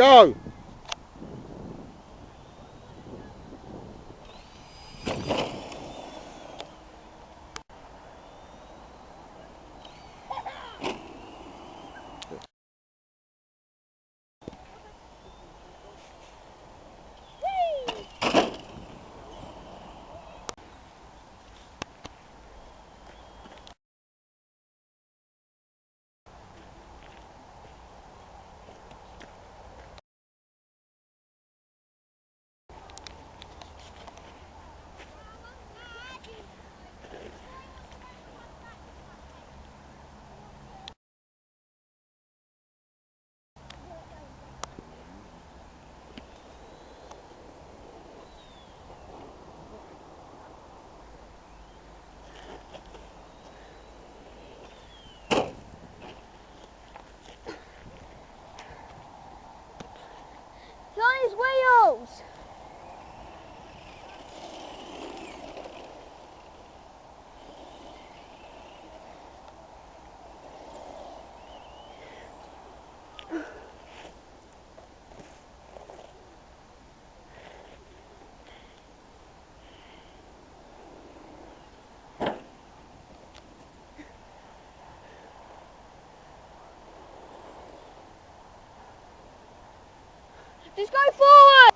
Go! On his wheels! Just go forward!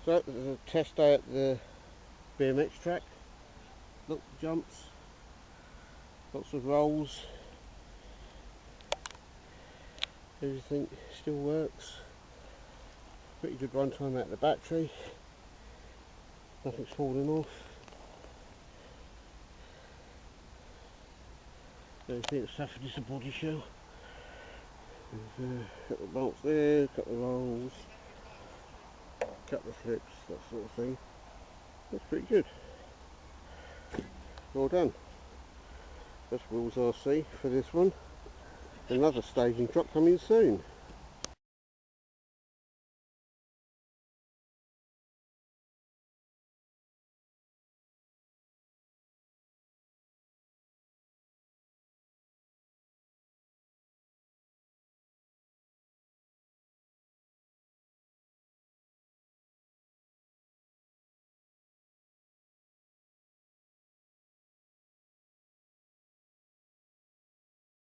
So this is a test day at the BMX track. Lots of jumps, lots of rolls. Everything still works. Pretty good run time out of the battery. Nothing's falling off. Everything that's suffered is a body shell. There's a couple of bolts there, a couple of rolls, a couple of flips, that sort of thing. That's pretty good. Well done. That's Wills RC for this one. Another staging truck coming soon.